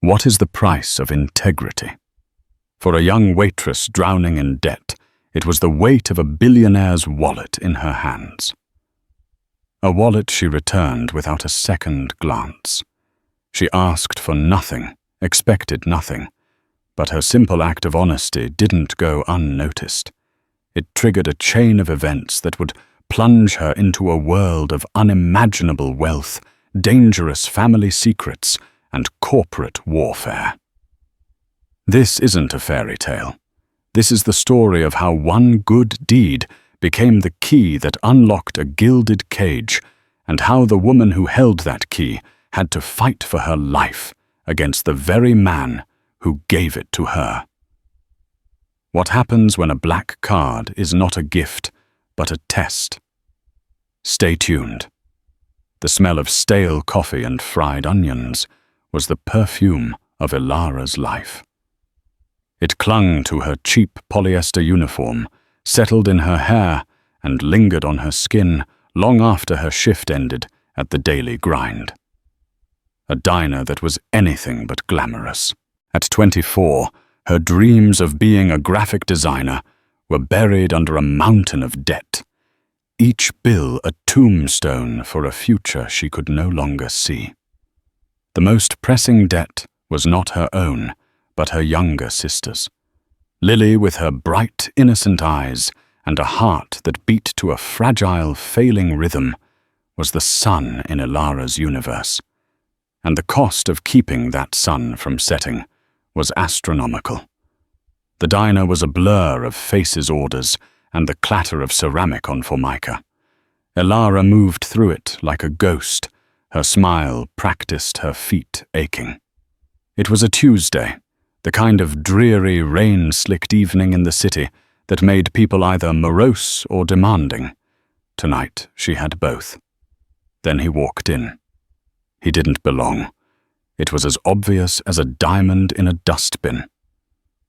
What is the price of integrity? For a young waitress drowning in debt, it was the weight of a billionaire's wallet in her hands. A wallet she returned without a second glance. She asked for nothing, expected nothing, but her simple act of honesty didn't go unnoticed. It triggered a chain of events that would plunge her into a world of unimaginable wealth, dangerous family secrets, and corporate warfare. This isn't a fairy tale. This is the story of how one good deed became the key that unlocked a gilded cage, and how the woman who held that key had to fight for her life against the very man who gave it to her. What happens when a black card is not a gift, but a test? Stay tuned. The smell of stale coffee and fried onions was the perfume of Ilara's life. It clung to her cheap polyester uniform, settled in her hair, and lingered on her skin long after her shift ended at the daily grind. A diner that was anything but glamorous. At 24, her dreams of being a graphic designer were buried under a mountain of debt, each bill a tombstone for a future she could no longer see. The most pressing debt was not her own, but her younger sister's. Lily, with her bright, innocent eyes and a heart that beat to a fragile, failing rhythm, was the sun in Ilara's universe. And the cost of keeping that sun from setting was astronomical. The diner was a blur of faces' orders and the clatter of ceramic on Formica. Ilara moved through it like a ghost, her smile practiced her feet aching. It was a Tuesday, the kind of dreary, rain-slicked evening in the city that made people either morose or demanding. Tonight she had both. Then he walked in. He didn't belong. It was as obvious as a diamond in a dustbin.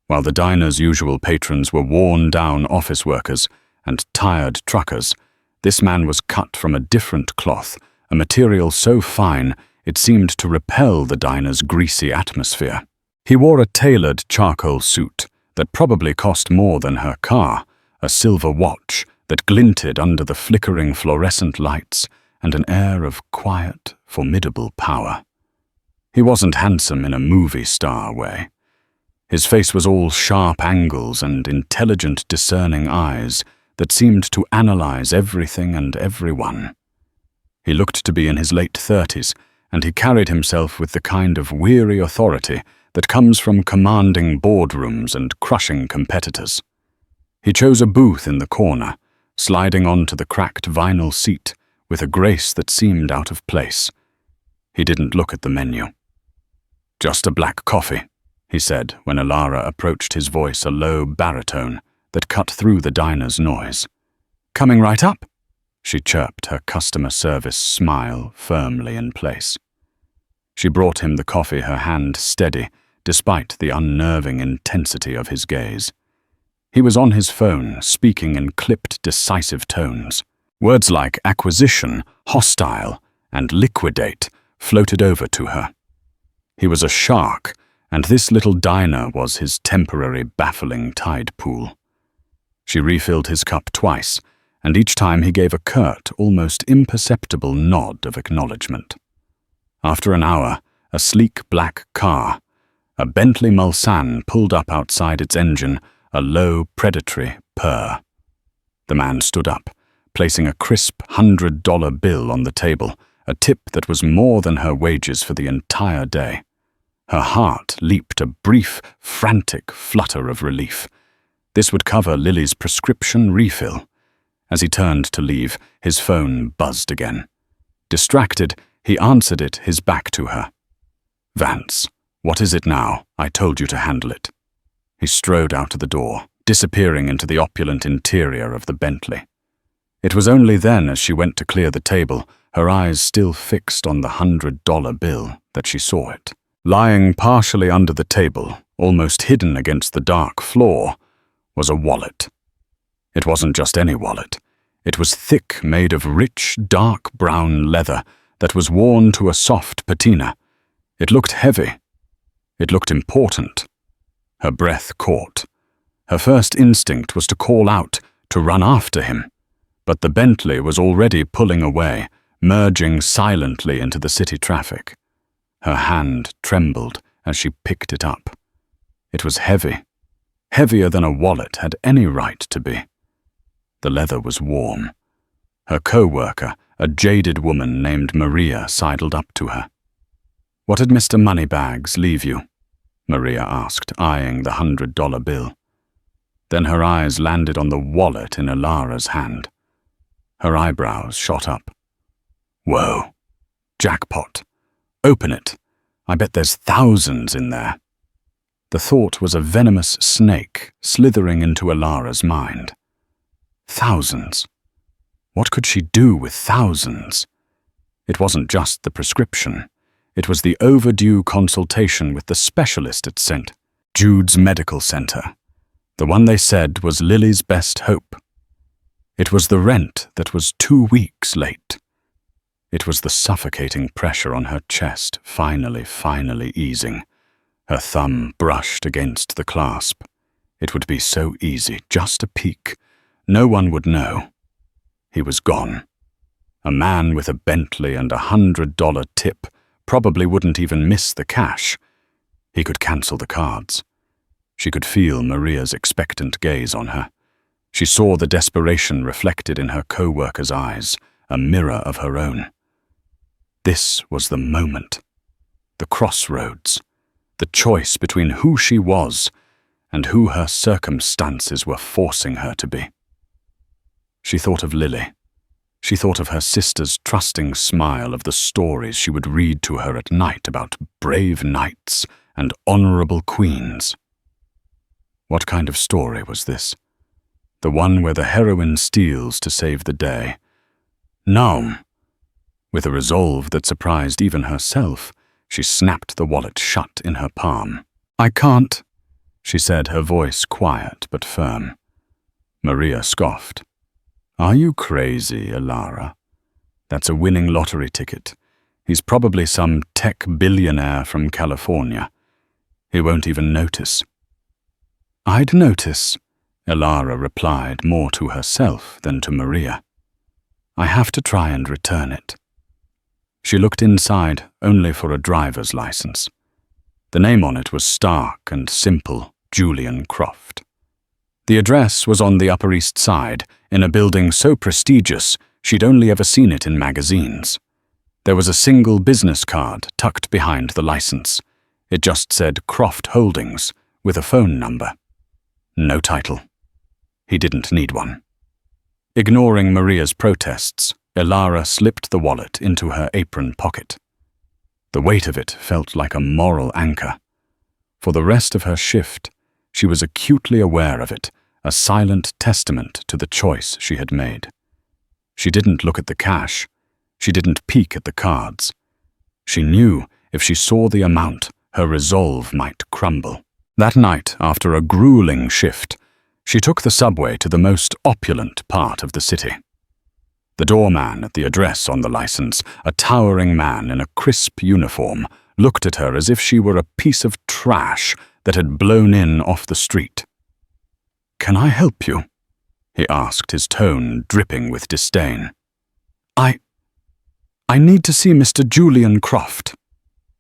While the diner's usual patrons were worn-down office workers and tired truckers, this man was cut from a different cloth, a material so fine it seemed to repel the diner's greasy atmosphere. He wore a tailored charcoal suit that probably cost more than her car, a silver watch that glinted under the flickering fluorescent lights, and an air of quiet, formidable power. He wasn't handsome in a movie star way. His face was all sharp angles and intelligent, discerning eyes that seemed to analyze everything and everyone. He looked to be in his late 30s, and he carried himself with the kind of weary authority that comes from commanding boardrooms and crushing competitors. He chose a booth in the corner, sliding onto the cracked vinyl seat with a grace that seemed out of place. He didn't look at the menu. "Just a black coffee," he said when Ilara approached, his voice a low baritone that cut through the diner's noise. "Coming right up," she chirped, her customer service smile firmly in place. She brought him the coffee, her hand steady, despite the unnerving intensity of his gaze. He was on his phone, speaking in clipped, decisive tones. Words like acquisition, hostile, and liquidate floated over to her. He was a shark, and this little diner was his temporary, baffling tide pool. She refilled his cup twice, and each time he gave a curt, almost imperceptible nod of acknowledgement. After an hour, a sleek black car, a Bentley Mulsanne, pulled up outside its engine, a low, predatory purr. The man stood up, placing a crisp $100 bill on the table, a tip that was more than her wages for the entire day. Her heart leaped a brief, frantic flutter of relief. This would cover Lily's prescription refill. As he turned to leave, his phone buzzed again. Distracted, he answered it, his back to her. "Vance, what is it now? I told you to handle it." He strode out of the door, disappearing into the opulent interior of the Bentley. It was only then, as she went to clear the table, her eyes still fixed on the $100 bill, that she saw it. Lying partially under the table, almost hidden against the dark floor, was a wallet. It wasn't just any wallet. It was thick, made of rich, dark brown leather that was worn to a soft patina. It looked heavy. It looked important. Her breath caught. Her first instinct was to call out, to run after him. But the Bentley was already pulling away, merging silently into the city traffic. Her hand trembled as she picked it up. It was heavy, heavier than a wallet had any right to be. The leather was warm. Her co-worker, a jaded woman named Maria, sidled up to her. "What did Mr. Moneybags leave you?" Maria asked, eyeing the $100 bill. Then her eyes landed on the wallet in Ilara's hand. Her eyebrows shot up. "Whoa. Jackpot. Open it. I bet there's thousands in there." The thought was a venomous snake slithering into Ilara's mind. Thousands. What could she do with thousands? It wasn't just the prescription. It was the overdue consultation with the specialist at St. Jude's Medical Center, the one they said was Lily's best hope. It was the rent that was 2 weeks late. It was the suffocating pressure on her chest finally easing. Her thumb brushed against the clasp. It would be so easy, just a peek. No one would know. He was gone. A man with a Bentley and $100 tip probably wouldn't even miss the cash. He could cancel the cards. She could feel Maria's expectant gaze on her. She saw the desperation reflected in her co-worker's eyes, a mirror of her own. This was the moment, the crossroads, the choice between who she was and who her circumstances were forcing her to be. She thought of Lily. She thought of her sister's trusting smile, of the stories she would read to her at night about brave knights and honorable queens. What kind of story was this? The one where the heroine steals to save the day? No. With a resolve that surprised even herself, she snapped the wallet shut in her palm. "I can't," she said, her voice quiet but firm. Maria scoffed. "Are you crazy, Ilara? That's a winning lottery ticket. He's probably some tech billionaire from California. He won't even notice." "I'd notice," Ilara replied, more to herself than to Maria. "I have to try and return it." She looked inside only for a driver's license. The name on it was stark and simple, Julian Croft. The address was on the Upper East Side, in a building so prestigious she'd only ever seen it in magazines. There was a single business card tucked behind the license. It just said Croft Holdings, with a phone number. No title. He didn't need one. Ignoring Maria's protests, Ilara slipped the wallet into her apron pocket. The weight of it felt like a moral anchor. For the rest of her shift, she was acutely aware of it, a silent testament to the choice she had made. She didn't look at the cash. She didn't peek at the cards. She knew if she saw the amount, her resolve might crumble. That night, after a grueling shift, she took the subway to the most opulent part of the city. The doorman at the address on the license, a towering man in a crisp uniform, looked at her as if she were a piece of trash that had blown in off the street. "Can I help you?" he asked, his tone dripping with disdain. I need to see Mr. Julian Croft,"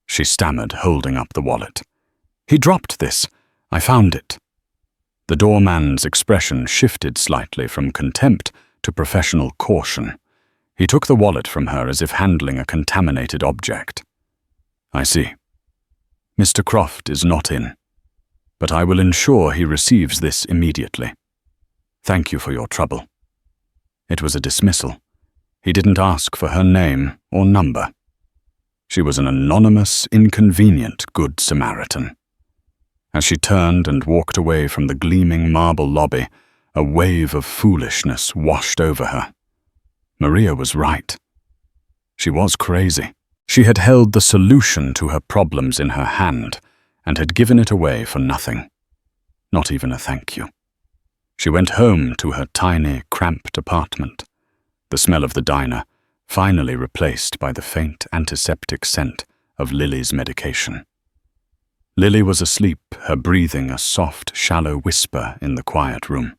she stammered, holding up the wallet. "He dropped this. I found it." The doorman's expression shifted slightly from contempt to professional caution. He took the wallet from her as if handling a contaminated object. "I see. Mr. Croft is not in, but I will ensure he receives this immediately. Thank you for your trouble." It was a dismissal. He didn't ask for her name or number. She was an anonymous, inconvenient Good Samaritan. As she turned and walked away from the gleaming marble lobby, a wave of foolishness washed over her. Maria was right. She was crazy. She had held the solution to her problems in her hand and had given it away for nothing. Not even a thank you. She went home to her tiny, cramped apartment. The smell of the diner finally replaced by the faint antiseptic scent of Lily's medication. Lily was asleep, her breathing a soft, shallow whisper in the quiet room.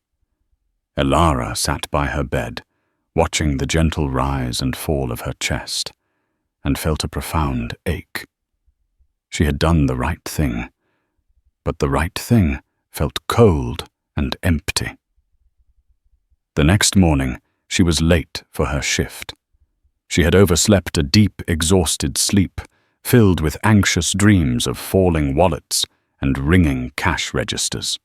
Elara sat by her bed, watching the gentle rise and fall of her chest, and felt a profound ache. She had done the right thing, but the right thing felt cold and empty. The next morning, she was late for her shift. She had overslept a deep, exhausted sleep, filled with anxious dreams of falling wallets and ringing cash registers.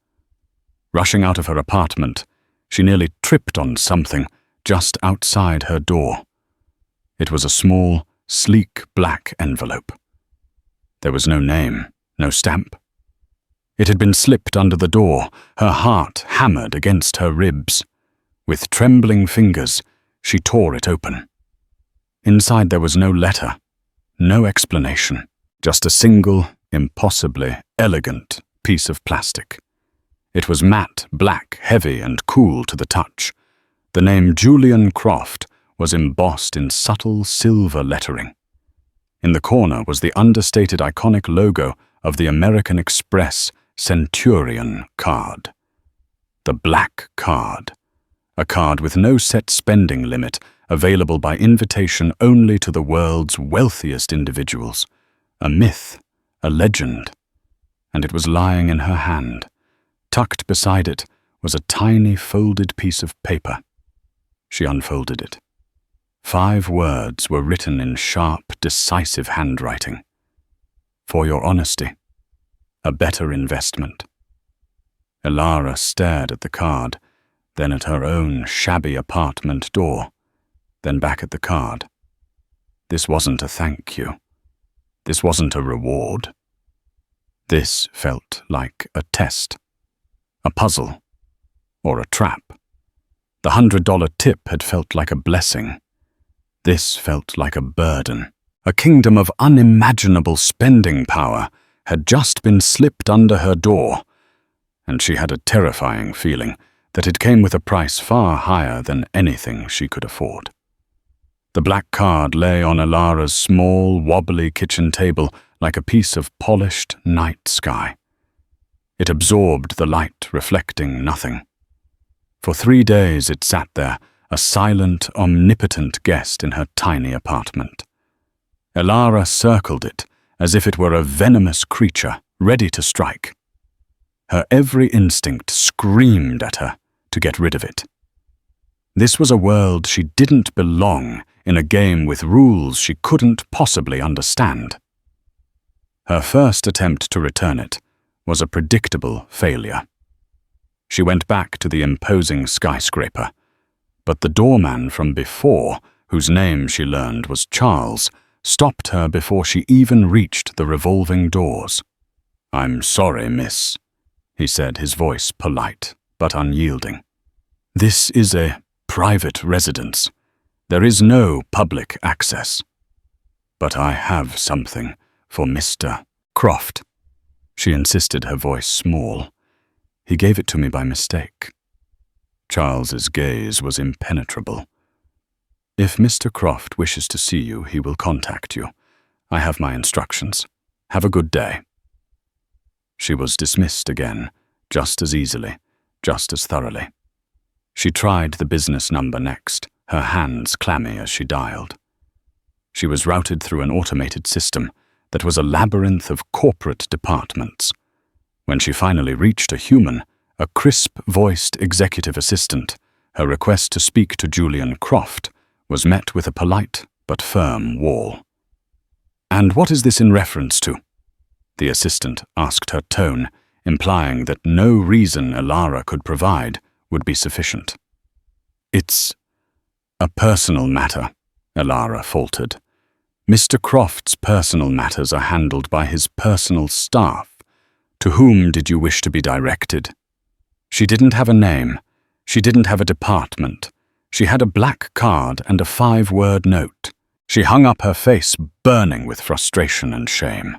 Rushing out of her apartment, she nearly tripped on something just outside her door. It was a small, sleek black envelope. There was no name, no stamp. It had been slipped under the door, her heart hammered against her ribs. With trembling fingers, she tore it open. Inside there was no letter, no explanation, just a single, impossibly elegant piece of plastic. It was matte, black, heavy, and cool to the touch. The name Julian Croft was embossed in subtle silver lettering. In the corner was the understated iconic logo of the American Express Centurion card. The black card. A card with no set spending limit, available by invitation only to the world's wealthiest individuals. A myth, a legend. And it was lying in her hand. Tucked beside it was a tiny folded piece of paper. She unfolded it. 5 words were written in sharp, decisive handwriting. For your honesty, a better investment. Elara stared at the card, then at her own shabby apartment door, then back at the card. This wasn't a thank you. This wasn't a reward. This felt like a test, a puzzle, or a trap. The $100 tip had felt like a blessing. This felt like a burden. A kingdom of unimaginable spending power had just been slipped under her door, and she had a terrifying feeling that it came with a price far higher than anything she could afford. The black card lay on Elara's small, wobbly kitchen table like a piece of polished night sky. It absorbed the light, reflecting nothing. For 3 days it sat there, a silent, omnipotent guest in her tiny apartment. Elara circled it as if it were a venomous creature ready to strike. Her every instinct screamed at her to get rid of it. This was a world she didn't belong in, a game with rules she couldn't possibly understand. Her first attempt to return it was a predictable failure. She went back to the imposing skyscraper, but the doorman from before, whose name she learned was Charles, stopped her before she even reached the revolving doors. "I'm sorry, miss," he said, his voice polite but unyielding. "This is a private residence. There is no public access. But I have something for Mr. Croft." She insisted, her voice small. "He gave it to me by mistake." Charles's gaze was impenetrable. "If Mr. Croft wishes to see you, he will contact you. I have my instructions. Have a good day." She was dismissed again, just as easily, just as thoroughly. She tried the business number next, her hands clammy as she dialed. She was routed through an automated system that was a labyrinth of corporate departments. When she finally reached a human, a crisp-voiced executive assistant, her request to speak to Julian Croft was met with a polite but firm wall. "And what is this in reference to?" the assistant asked, her tone implying that no reason Elara could provide would be sufficient. "It's a personal matter," Elara faltered. "Mr. Croft's personal matters are handled by his personal staff. To whom did you wish to be directed?" She didn't have a name. She didn't have a department. She had a black card and a 5-word note. She hung up, her face burning with frustration and shame.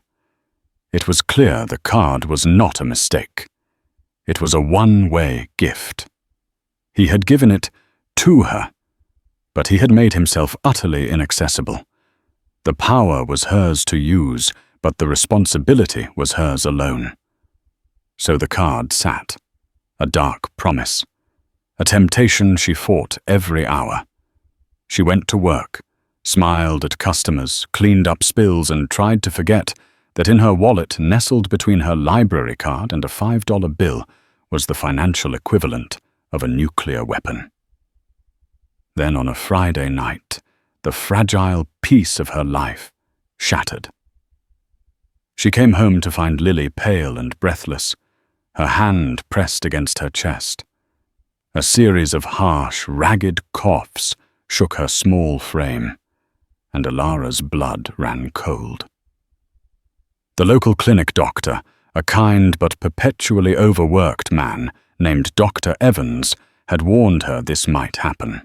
It was clear the card was not a mistake. It was a one-way gift. He had given it to her, but he had made himself utterly inaccessible. The power was hers to use, but the responsibility was hers alone. So the card sat, a dark promise, a temptation she fought every hour. She went to work, smiled at customers, cleaned up spills, and tried to forget that in her wallet, nestled between her library card and a $5 bill, was the financial equivalent of a nuclear weapon. Then on a Friday night, the fragile piece of her life shattered. She came home to find Lily pale and breathless, her hand pressed against her chest. A series of harsh, ragged coughs shook her small frame, and Alara's blood ran cold. The local clinic doctor, a kind but perpetually overworked man named Dr. Evans, had warned her this might happen.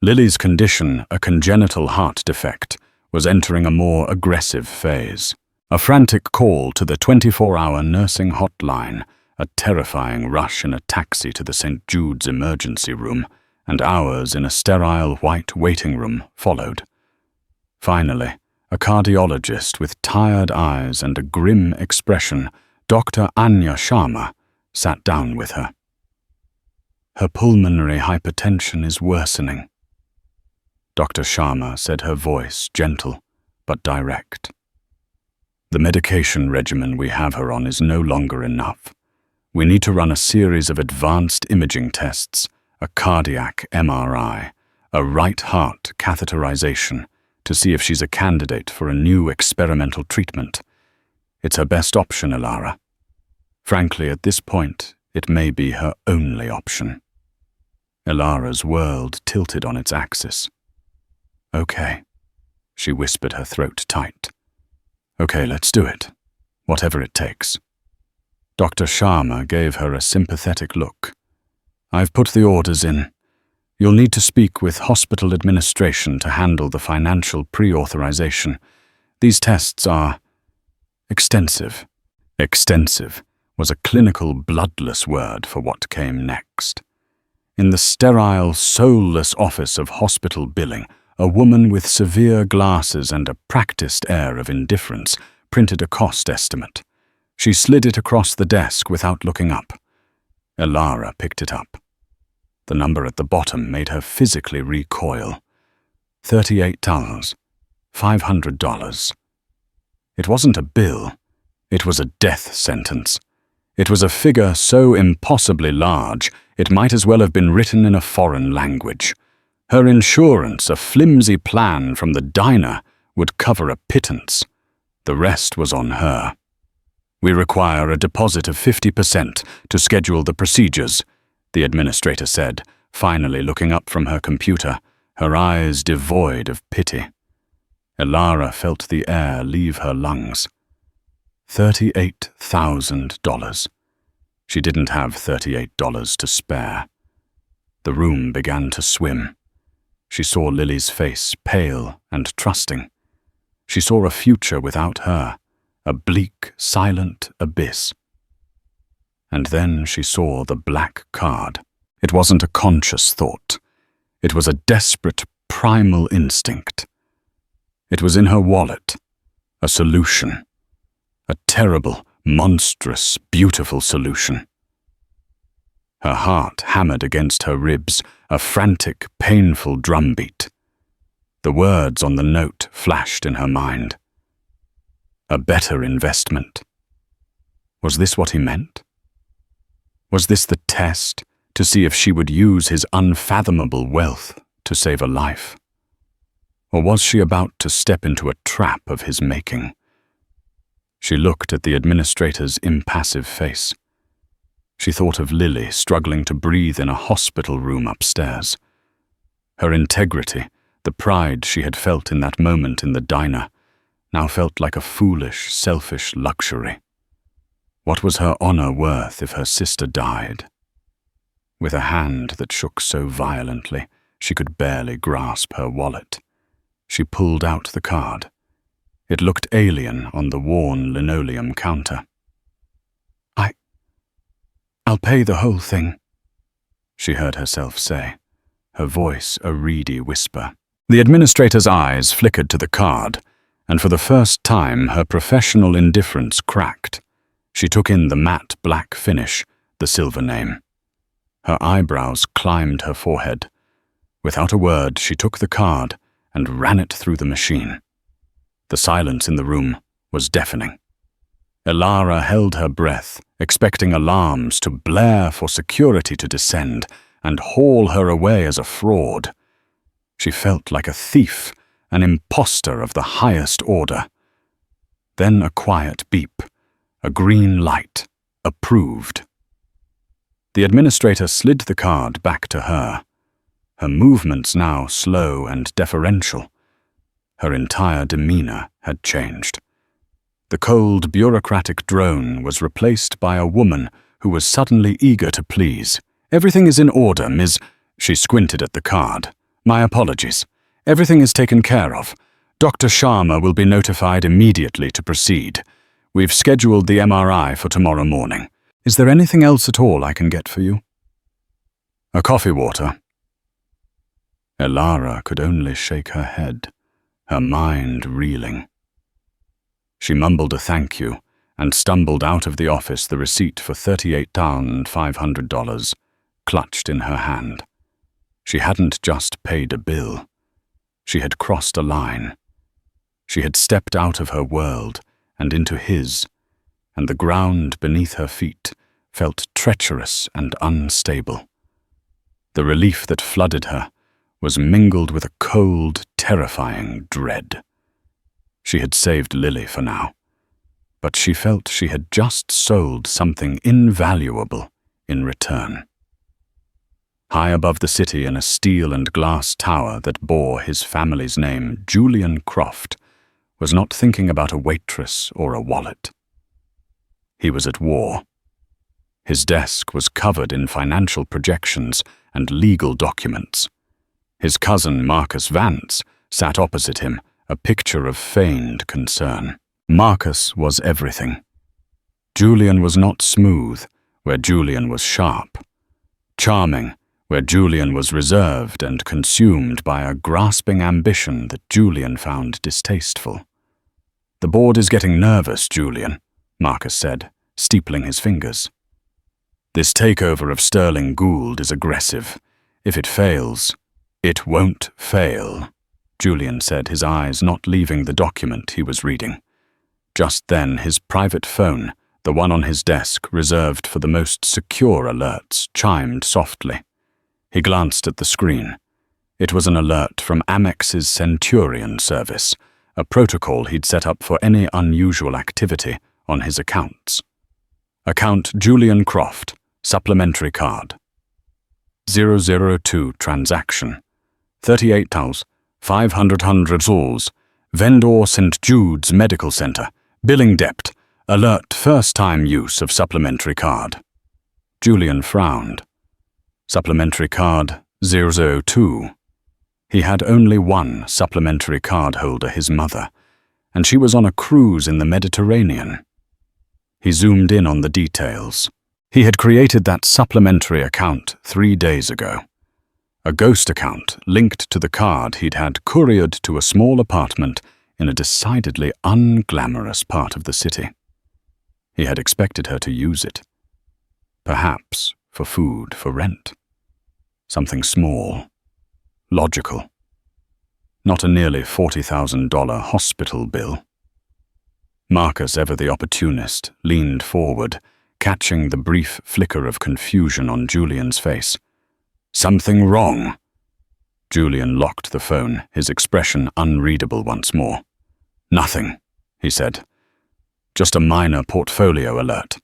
Lily's condition, a congenital heart defect, was entering a more aggressive phase. A frantic call to the 24-hour nursing hotline, a terrifying rush in a taxi to the St. Jude's emergency room, and hours in a sterile white waiting room followed. Finally, a cardiologist with tired eyes and a grim expression, Dr. Anya Sharma, sat down with her. "Her pulmonary hypertension is worsening." Dr. Sharma said, her voice gentle but direct. "The medication regimen we have her on is no longer enough. We need to run a series of advanced imaging tests, a cardiac MRI, a right heart catheterization, to see if she's a candidate for a new experimental treatment. It's her best option, Alara. Frankly, at this point, it may be her only option." Alara's world tilted on its axis. "Okay," she whispered, her throat tight. "Okay, let's do it. Whatever it takes." Dr. Sharma gave her a sympathetic look. "I've put the orders in. You'll need to speak with hospital administration to handle the financial pre-authorization. These tests are extensive." Extensive was a clinical, bloodless word for what came next. In the sterile, soulless office of hospital billing, a woman with severe glasses and a practiced air of indifference printed a cost estimate. She slid it across the desk without looking up. Alara picked it up. The number at the bottom made her physically recoil. $38,500. It wasn't a bill. It was a death sentence. It was a figure so impossibly large, it might as well have been written in a foreign language. Her insurance, a flimsy plan from the diner, would cover a pittance. The rest was on her. "We require a deposit of 50% to schedule the procedures," the administrator said, finally looking up from her computer, her eyes devoid of pity. Alara felt the air leave her lungs. $38,000. She didn't have $38 to spare. The room began to swim. She saw Lily's face, pale and trusting. She saw a future without her, a bleak, silent abyss. And then she saw the black card. It wasn't a conscious thought. It was a desperate, primal instinct. It was in her wallet, a solution. A terrible, monstrous, beautiful solution. Her heart hammered against her ribs, a frantic, painful drumbeat. The words on the note flashed in her mind. A better investment. Was this what he meant? Was this the test to see if she would use his unfathomable wealth to save a life? Or was she about to step into a trap of his making? She looked at the administrator's impassive face. She thought of Lily struggling to breathe in a hospital room upstairs. Her integrity, the pride she had felt in that moment in the diner, now felt like a foolish, selfish luxury. What was her honor worth if her sister died? With a hand that shook so violently, she could barely grasp her wallet. She pulled out the card. It looked alien on the worn linoleum counter. I'll pay the whole thing," she heard herself say, her voice a reedy whisper. The administrator's eyes flickered to the card, and for the first time her professional indifference cracked. She took in the matte black finish, the silver name. Her eyebrows climbed her forehead. Without a word, she took the card and ran it through the machine. The silence in the room was deafening. Elara held her breath, expecting alarms to blare for security to descend and haul her away as a fraud. She felt like a thief, an imposter of the highest order. Then a quiet beep, a green light, approved. The administrator slid the card back to her, her movements now slow and deferential. Her entire demeanor had changed. The cold, bureaucratic drone was replaced by a woman who was suddenly eager to please. "Everything is in order, Ms." She squinted at the card. "My apologies. Everything is taken care of. Dr. Sharma will be notified immediately to proceed. We've scheduled the MRI for tomorrow morning. Is there anything else at all I can get for you?" "A coffee water." Elara could only shake her head, her mind reeling. She mumbled a thank you and stumbled out of the office, the receipt for $38,500 clutched in her hand. She hadn't just paid a bill. She had crossed a line. She had stepped out of her world and into his, and the ground beneath her feet felt treacherous and unstable. The relief that flooded her was mingled with a cold, terrifying dread. She had saved Lily for now, but she felt she had just sold something invaluable in return. High above the city in a steel and glass tower that bore his family's name, Julian Croft was not thinking about a waitress or a wallet. He was at war. His desk was covered in financial projections and legal documents. His cousin Marcus Vance sat opposite him, a picture of feigned concern. Marcus was everything. Julian was not smooth, where Julian was sharp. Charming, where Julian was reserved and consumed by a grasping ambition that Julian found distasteful. "The board is getting nervous, Julian," Marcus said, steepling his fingers. "This takeover of Sterling Gould is aggressive. If it fails, it won't fail," Julian said, his eyes not leaving the document he was reading. Just then, his private phone, the one on his desk reserved for the most secure alerts, chimed softly. He glanced at the screen. It was an alert from Amex's Centurion service, a protocol he'd set up for any unusual activity on his accounts. Account Julian Croft, supplementary card. 002 transaction. 38,500 souls. Vendor St. Jude's Medical Center. Billing debt. Alert first-time use of supplementary card. Julian frowned. Supplementary card 002. He had only one supplementary card holder, his mother, and she was on a cruise in the Mediterranean. He zoomed in on the details. He had created that supplementary account 3 days ago. A ghost account linked to the card he'd had couriered to a small apartment in a decidedly unglamorous part of the city. He had expected her to use it. Perhaps for food, for rent. Something small, logical. Not a nearly $40,000 hospital bill. Marcus, ever the opportunist, leaned forward, catching the brief flicker of confusion on Julian's face. "Something wrong?" Julian locked the phone, his expression unreadable once more. "Nothing," he said. "Just a minor portfolio alert."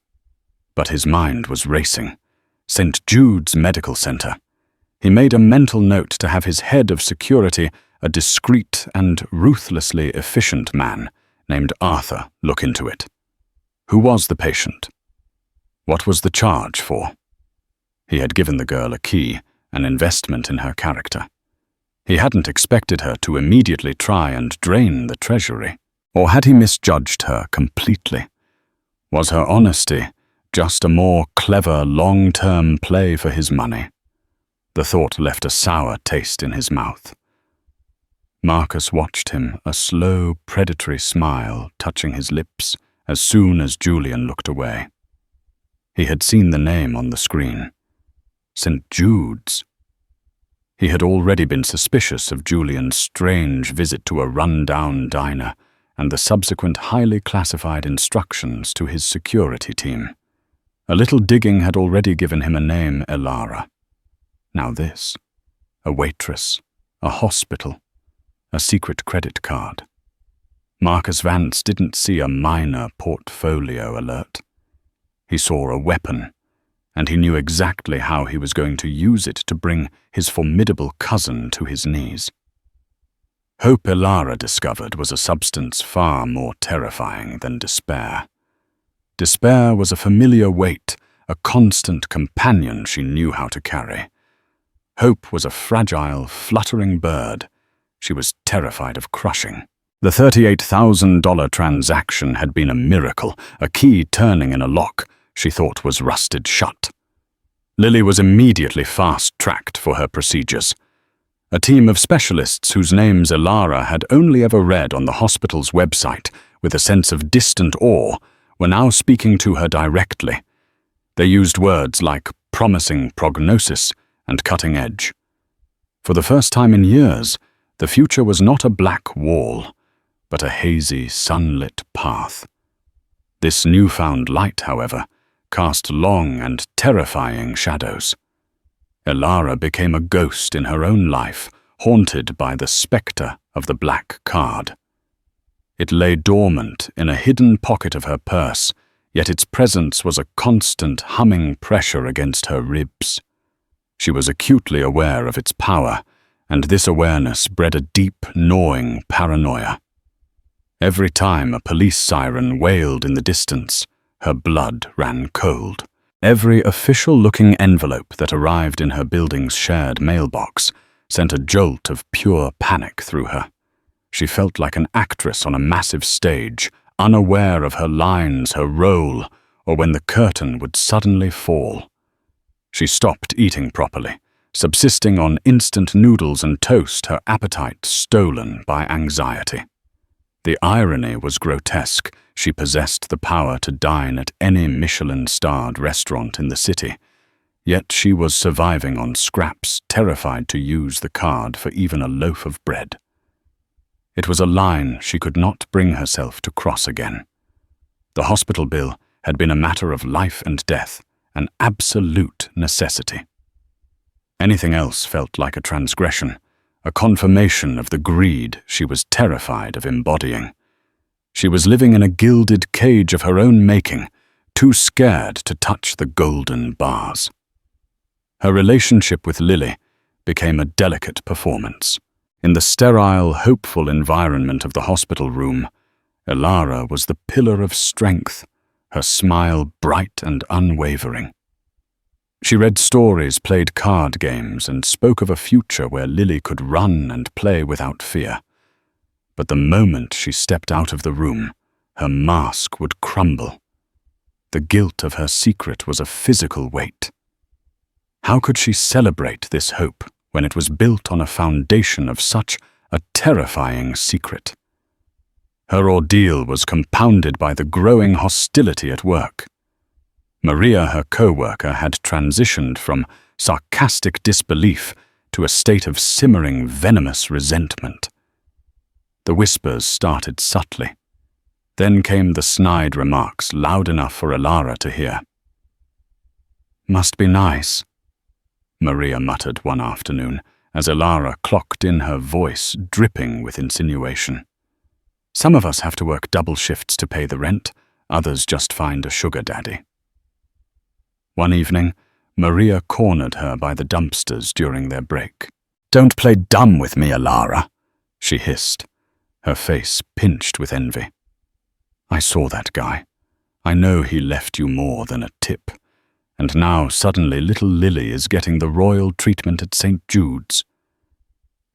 But his mind was racing. St. Jude's Medical Center. He made a mental note to have his head of security, a discreet and ruthlessly efficient man named Arthur, look into it. Who was the patient? What was the charge for? He had given the girl a key, an investment in her character. He hadn't expected her to immediately try and drain the treasury. Or had he misjudged her completely? Was her honesty just a more clever long-term play for his money? The thought left a sour taste in his mouth. Marcus watched him, a slow, predatory smile touching his lips as soon as Julian looked away. He had seen the name on the screen. St. Jude's. He had already been suspicious of Julian's strange visit to a run-down diner and the subsequent highly classified instructions to his security team. A little digging had already given him a name, Elara. Now this. A waitress, a hospital, a secret credit card. Marcus Vance didn't see a minor portfolio alert. He saw a weapon, and he knew exactly how he was going to use it to bring his formidable cousin to his knees. Hope, Elara discovered, was a substance far more terrifying than despair. Despair was a familiar weight, a constant companion she knew how to carry. Hope was a fragile, fluttering bird she was terrified of crushing. The $38,000 transaction had been a miracle, a key turning in a lock she thought was rusted shut. Lily was immediately fast-tracked for her procedures. A team of specialists whose names Elara had only ever read on the hospital's website with a sense of distant awe were now speaking to her directly. They used words like promising prognosis and cutting edge. For the first time in years, the future was not a black wall, but a hazy, sunlit path. This newfound light, however, cast long and terrifying shadows. Elara became a ghost in her own life, haunted by the spectre of the black card. It lay dormant in a hidden pocket of her purse, yet its presence was a constant humming pressure against her ribs. She was acutely aware of its power, and this awareness bred a deep, gnawing paranoia. Every time a police siren wailed in the distance, her blood ran cold. Every official-looking envelope that arrived in her building's shared mailbox sent a jolt of pure panic through her. She felt like an actress on a massive stage, unaware of her lines, her role, or when the curtain would suddenly fall. She stopped eating properly, subsisting on instant noodles and toast, her appetite stolen by anxiety. The irony was grotesque. She possessed the power to dine at any Michelin-starred restaurant in the city, yet she was surviving on scraps, terrified to use the card for even a loaf of bread. It was a line she could not bring herself to cross again. The hospital bill had been a matter of life and death, an absolute necessity. Anything else felt like a transgression, a confirmation of the greed she was terrified of embodying. She was living in a gilded cage of her own making, too scared to touch the golden bars. Her relationship with Lily became a delicate performance. In the sterile, hopeful environment of the hospital room, Elara was the pillar of strength, her smile bright and unwavering. She read stories, played card games, and spoke of a future where Lily could run and play without fear. But the moment she stepped out of the room, her mask would crumble. The guilt of her secret was a physical weight. How could she celebrate this hope when it was built on a foundation of such a terrifying secret? Her ordeal was compounded by the growing hostility at work. Maria, her co-worker, had transitioned from sarcastic disbelief to a state of simmering, venomous resentment. The whispers started subtly. Then came the snide remarks, loud enough for Elara to hear. "Must be nice," Maria muttered one afternoon, as Elara clocked in, her voice dripping with insinuation. "Some of us have to work double shifts to pay the rent, others just find a sugar daddy." One evening, Maria cornered her by the dumpsters during their break. "Don't play dumb with me, Elara," she hissed, her face pinched with envy. "I saw that guy. I know he left you more than a tip. And now suddenly little Lily is getting the royal treatment at St. Jude's.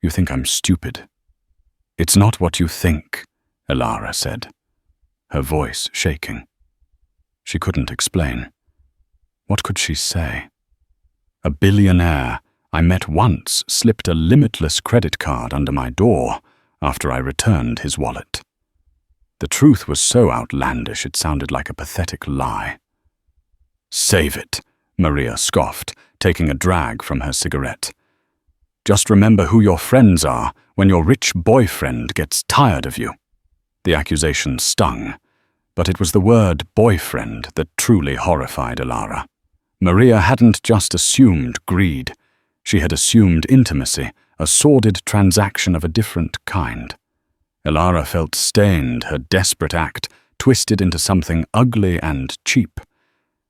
You think I'm stupid." "It's not what you think," Elara said, her voice shaking. She couldn't explain. What could she say? A billionaire I met once slipped a limitless credit card under my door, after I returned his wallet. The truth was so outlandish it sounded like a pathetic lie. "Save it," Maria scoffed, taking a drag from her cigarette. "Just remember who your friends are when your rich boyfriend gets tired of you." The accusation stung, but it was the word boyfriend that truly horrified Elara. Maria hadn't just assumed greed. She had assumed intimacy, a sordid transaction of a different kind. Elara felt stained, her desperate act twisted into something ugly and cheap.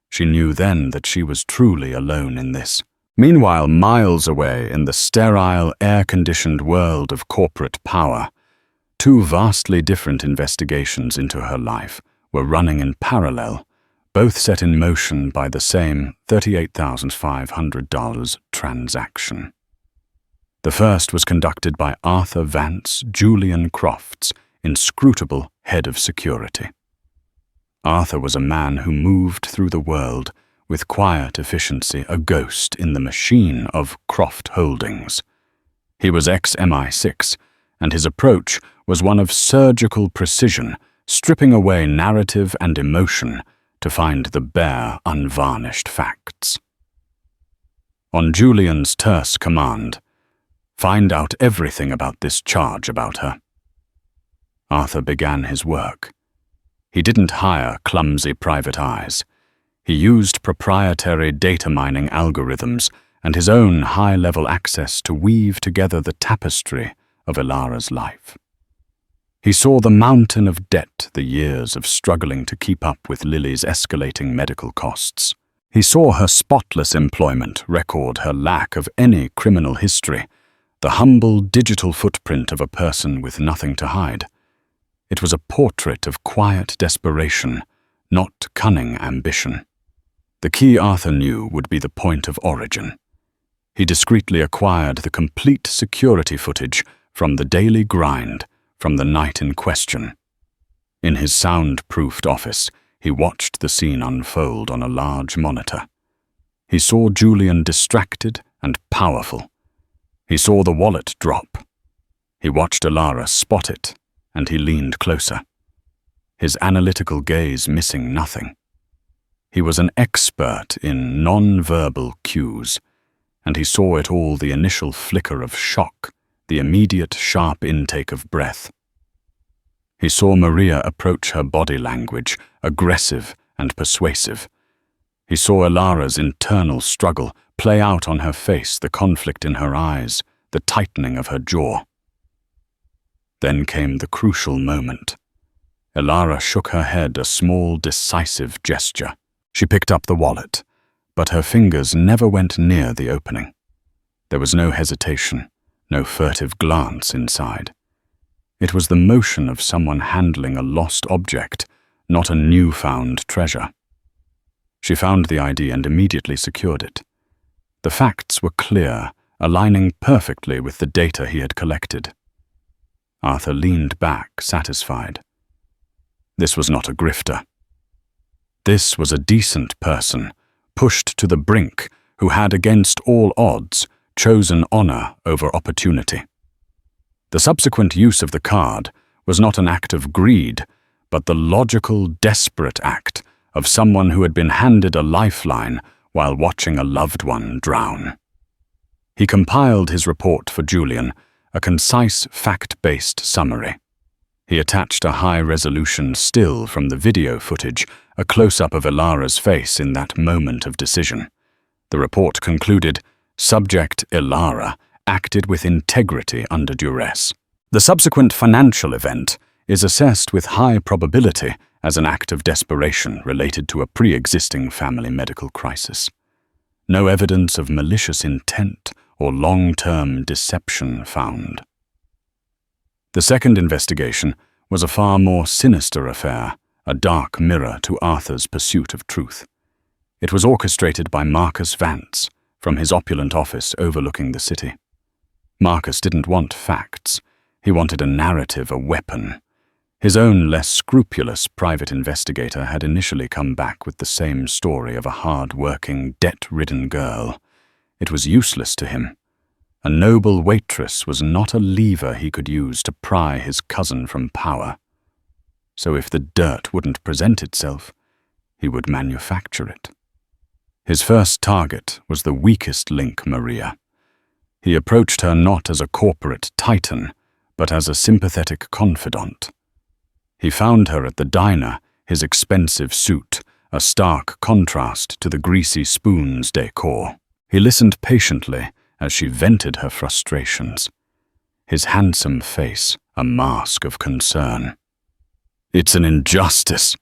She knew then that she was truly alone in this. Meanwhile, miles away in the sterile, air-conditioned world of corporate power, two vastly different investigations into her life were running in parallel, both set in motion by the same $38,500 transaction. The first was conducted by Arthur Vance Julian Crofts, inscrutable head of security. Arthur was a man who moved through the world with quiet efficiency, a ghost in the machine of Croft Holdings. He was ex-MI6, and his approach was one of surgical precision, stripping away narrative and emotion to find the bare, unvarnished facts. On Julian's terse command, "Find out everything about this charge about her," Arthur began his work. He didn't hire clumsy private eyes. He used proprietary data mining algorithms and his own high-level access to weave together the tapestry of Elara's life. He saw the mountain of debt, the years of struggling to keep up with Lily's escalating medical costs. He saw her spotless employment record, her lack of any criminal history, the humble digital footprint of a person with nothing to hide. It was a portrait of quiet desperation, not cunning ambition. The key Arthur knew would be the point of origin. He discreetly acquired the complete security footage from the daily grind, from the night in question. In his sound-proofed office, he watched the scene unfold on a large monitor. He saw Julian distracted and powerful. He saw the wallet drop. He watched Elara spot it, and he leaned closer, his analytical gaze missing nothing. He was an expert in non-verbal cues, and he saw it all, the initial flicker of shock, the immediate sharp intake of breath. He saw Maria approach her body language, aggressive and persuasive. He saw Elara's internal struggle play out on her face, the conflict in her eyes, the tightening of her jaw. Then came the crucial moment. Elara shook her head, a small, decisive gesture. She picked up the wallet, but her fingers never went near the opening. There was no hesitation, no furtive glance inside. It was the motion of someone handling a lost object, not a newfound treasure. She found the ID and immediately secured it. The facts were clear, aligning perfectly with the data he had collected. Arthur leaned back, satisfied. This was not a grifter. This was a decent person, pushed to the brink, who had, against all odds, chosen honor over opportunity. The subsequent use of the card was not an act of greed, but the logical, desperate act of someone who had been handed a lifeline while watching a loved one drown. He compiled his report for Julian, a concise, fact-based summary. He attached a high-resolution still from the video footage, a close-up of Elara's face in that moment of decision. The report concluded, "Subject Elara acted with integrity under duress." The subsequent financial event is assessed with high probability as an act of desperation related to a pre-existing family medical crisis. No evidence of malicious intent or long-term deception found. The second investigation was a far more sinister affair, a dark mirror to Arthur's pursuit of truth. It was orchestrated by Marcus Vance from his opulent office overlooking the city. Marcus didn't want facts. He wanted a narrative, a weapon. His own less scrupulous private investigator had initially come back with the same story of a hard-working, debt-ridden girl. It was useless to him. A noble waitress was not a lever he could use to pry his cousin from power. So if the dirt wouldn't present itself, he would manufacture it. His first target was the weakest link, Maria. He approached her not as a corporate titan, but as a sympathetic confidant. He found her at the diner, his expensive suit, a stark contrast to the greasy spoons decor. He listened patiently as she vented her frustrations, his handsome face a mask of concern. "It's an injustice,"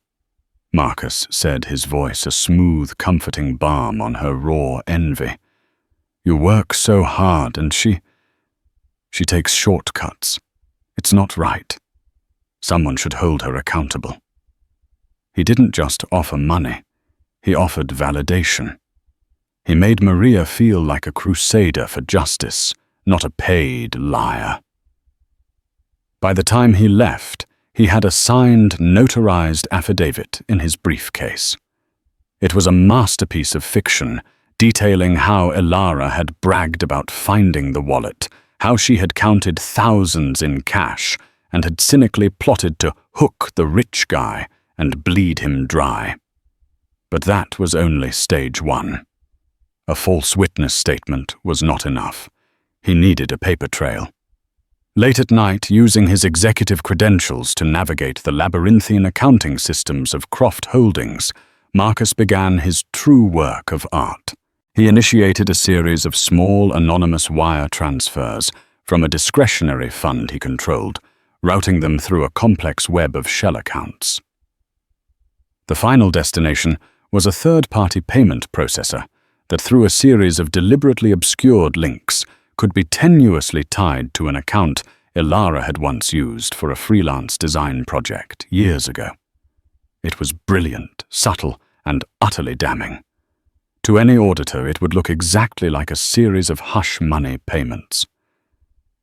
Marcus said, his voice a smooth, comforting balm on her raw envy. "You work so hard and she takes shortcuts. It's not right. Someone should hold her accountable." He didn't just offer money, he offered validation. He made Maria feel like a crusader for justice, not a paid liar. By the time he left, he had a signed, notarized affidavit in his briefcase. It was a masterpiece of fiction, detailing how Elara had bragged about finding the wallet, how she had counted thousands in cash, and had cynically plotted to hook the rich guy and bleed him dry. But that was only stage one. A false witness statement was not enough. He needed a paper trail. Late at night, using his executive credentials to navigate the labyrinthine accounting systems of Croft Holdings, Marcus began his true work of art. He initiated a series of small, anonymous wire transfers from a discretionary fund he controlled, routing them through a complex web of shell accounts. The final destination was a third-party payment processor that, through a series of deliberately obscured links, could be tenuously tied to an account Elara had once used for a freelance design project years ago. It was brilliant, subtle, and utterly damning. To any auditor, it would look exactly like a series of hush money payments.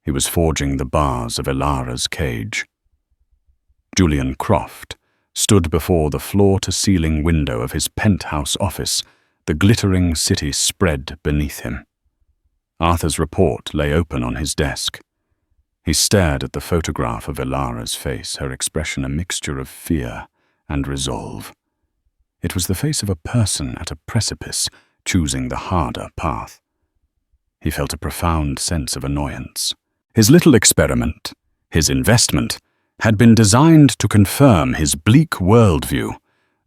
He was forging the bars of Elara's cage. Julian Croft stood before the floor-to-ceiling window of his penthouse office, the glittering city spread beneath him. Arthur's report lay open on his desk. He stared at the photograph of Elara's face, her expression a mixture of fear and resolve. It was the face of a person at a precipice, choosing the harder path. He felt a profound sense of annoyance. His little experiment, his investment, had been designed to confirm his bleak worldview,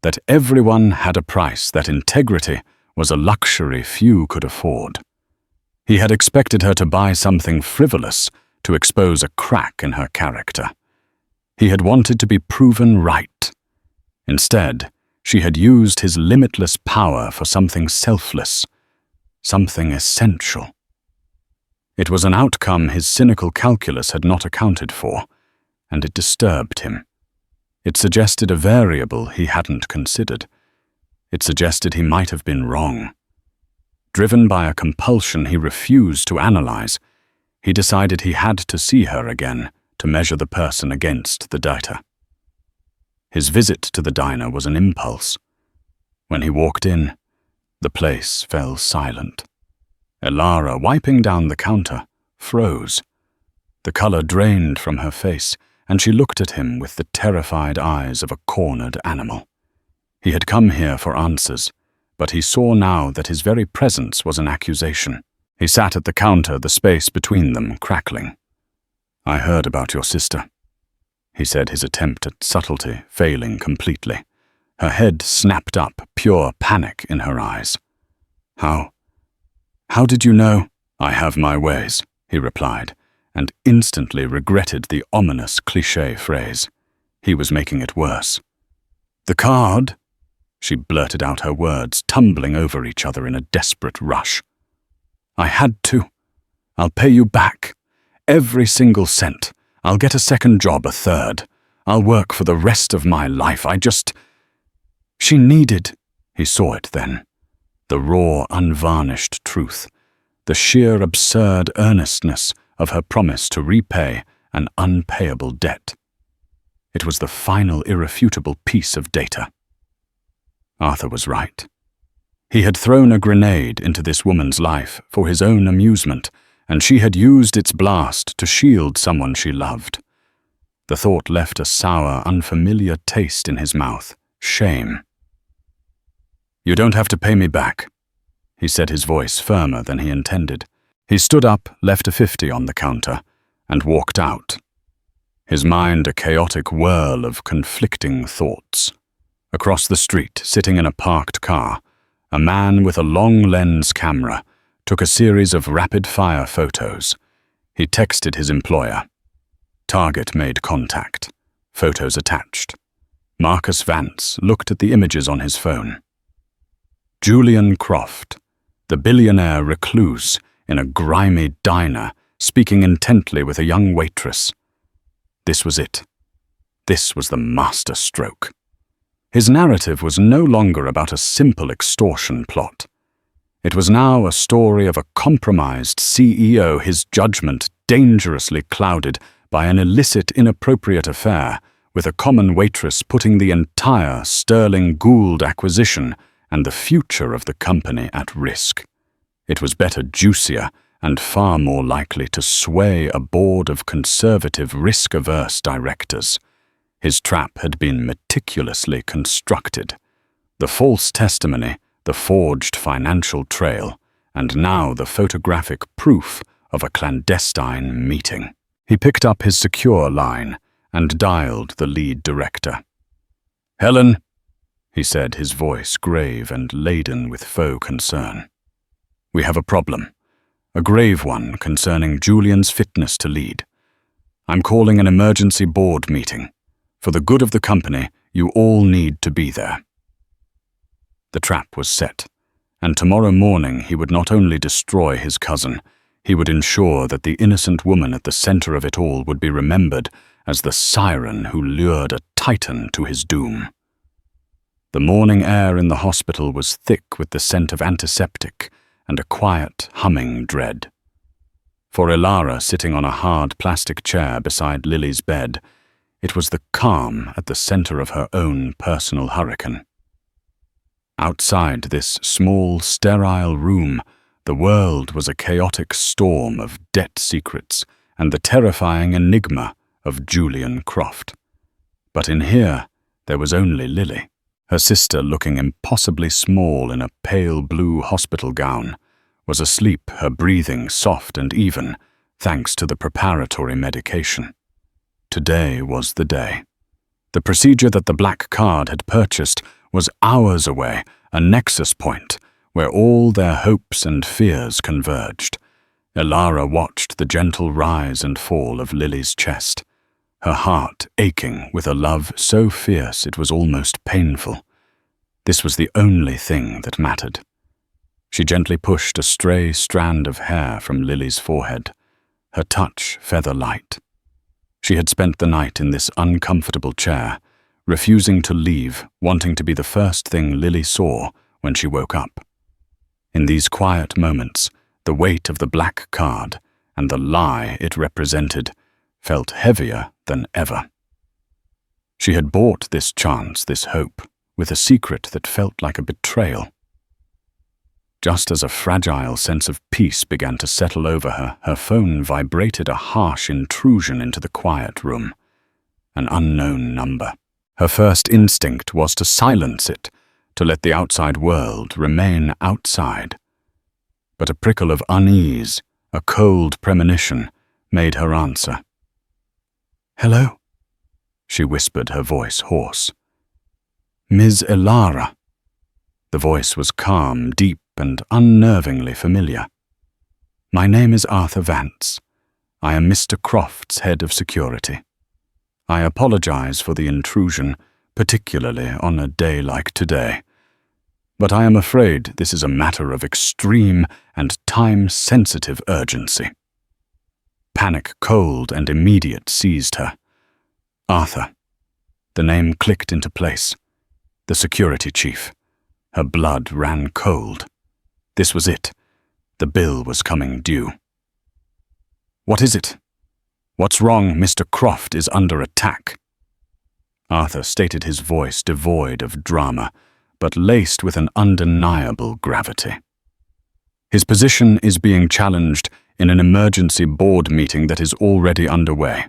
that everyone had a price, that integrity was a luxury few could afford. He had expected her to buy something frivolous to expose a crack in her character. He had wanted to be proven right. Instead, she had used his limitless power for something selfless, something essential. It was an outcome his cynical calculus had not accounted for, and it disturbed him. It suggested a variable he hadn't considered. It suggested he might have been wrong. Driven by a compulsion he refused to analyze, he decided he had to see her again to measure the person against the data. His visit to the diner was an impulse. When he walked in, the place fell silent. Elara, wiping down the counter, froze. The color drained from her face, and she looked at him with the terrified eyes of a cornered animal. He had come here for answers, but he saw now that his very presence was an accusation. He sat at the counter, the space between them crackling. "I heard about your sister," he said, his attempt at subtlety failing completely. Her head snapped up, pure panic in her eyes. How did you know?" "I have my ways," he replied, and instantly regretted the ominous cliché phrase. He was making it worse. "The card?" She blurted out her words, tumbling over each other in a desperate rush. "I had to. I'll pay you back. Every single cent. I'll get a second job, a third. I'll work for the rest of my life. She needed," he saw it then, the raw, unvarnished truth, the sheer absurd earnestness of her promise to repay an unpayable debt. It was the final irrefutable piece of data. Arthur was right. He had thrown a grenade into this woman's life for his own amusement, and she had used its blast to shield someone she loved. The thought left a sour, unfamiliar taste in his mouth. Shame. "You don't have to pay me back," he said, his voice firmer than he intended. He stood up, left a 50 on the counter, and walked out. His mind a chaotic whirl of conflicting thoughts. Across the street, sitting in a parked car, a man with a long-lens camera took a series of rapid-fire photos. He texted his employer. Target made contact. Photos attached. Marcus Vance looked at the images on his phone. Julian Croft, the billionaire recluse in a grimy diner, speaking intently with a young waitress. This was it. This was the master stroke. His narrative was no longer about a simple extortion plot. It was now a story of a compromised CEO, his judgment dangerously clouded by an illicit, inappropriate affair, with a common waitress putting the entire Sterling Gould acquisition and the future of the company at risk. It was better juicier and far more likely to sway a board of conservative, risk-averse directors. His trap had been meticulously constructed. The false testimony, the forged financial trail, and now the photographic proof of a clandestine meeting. He picked up his secure line and dialed the lead director. "Helen," he said, his voice grave and laden with faux concern. "We have a problem. A grave one concerning Julian's fitness to lead. I'm calling an emergency board meeting. For the good of the company, you all need to be there." The trap was set, and tomorrow morning he would not only destroy his cousin, he would ensure that the innocent woman at the center of it all would be remembered as the siren who lured a titan to his doom. The morning air in the hospital was thick with the scent of antiseptic and a quiet, humming dread. For Ilara, sitting on a hard plastic chair beside Lily's bed, it was the calm at the center of her own personal hurricane. Outside this small, sterile room, the world was a chaotic storm of debt secrets and the terrifying enigma of Julian Croft. But in here, there was only Lily, her sister looking impossibly small in a pale blue hospital gown, was asleep, her breathing soft and even, thanks to the preparatory medication. Today was the day. The procedure that the black card had purchased was hours away, a nexus point where all their hopes and fears converged. Ilara watched the gentle rise and fall of Lily's chest, her heart aching with a love so fierce it was almost painful. This was the only thing that mattered. She gently pushed a stray strand of hair from Lily's forehead, her touch feather-light. She had spent the night in this uncomfortable chair, refusing to leave, wanting to be the first thing Lily saw when she woke up. In these quiet moments, the weight of the black card and the lie it represented felt heavier than ever. She had bought this chance, this hope, with a secret that felt like a betrayal. Just as a fragile sense of peace began to settle over her, her phone vibrated a harsh intrusion into the quiet room. An unknown number. Her first instinct was to silence it, to let the outside world remain outside. But a prickle of unease, a cold premonition, made her answer. "Hello?" she whispered, her voice hoarse. "Ms. Ilara." The voice was calm, deep, and unnervingly familiar. "My name is Arthur Vance. I am Mr. Croft's head of security. I apologize for the intrusion, particularly on a day like today. But I am afraid this is a matter of extreme and time-sensitive urgency." Panic, cold and immediate, seized her. Arthur. The name clicked into place. The security chief. Her blood ran cold. This was it. The bill was coming due. "What is it? What's wrong? Mr. Croft is under attack." Arthur stated, his voice devoid of drama, but laced with an undeniable gravity. His position is being challenged in an emergency board meeting that is already underway.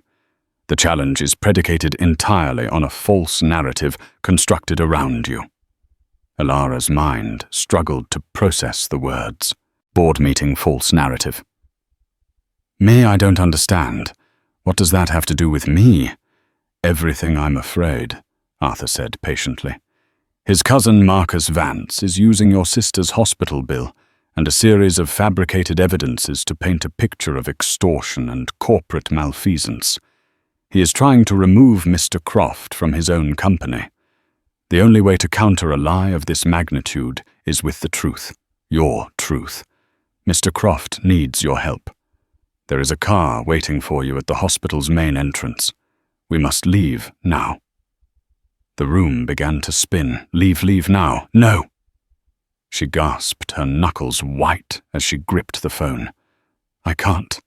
The challenge is predicated entirely on a false narrative constructed around you. Alara's mind struggled to process the words. Board meeting false narrative. Me, I don't understand. What does that have to do with me? Everything, I'm afraid, Arthur said patiently. His cousin Marcus Vance is using your sister's hospital bill and a series of fabricated evidences to paint a picture of extortion and corporate malfeasance. He is trying to remove Mr. Croft from his own company. The only way to counter a lie of this magnitude is with the truth, your truth. Mr. Croft needs your help. There is a car waiting for you at the hospital's main entrance. We must leave now. The room began to spin. Leave now. No! She gasped, her knuckles white as she gripped the phone. I can't.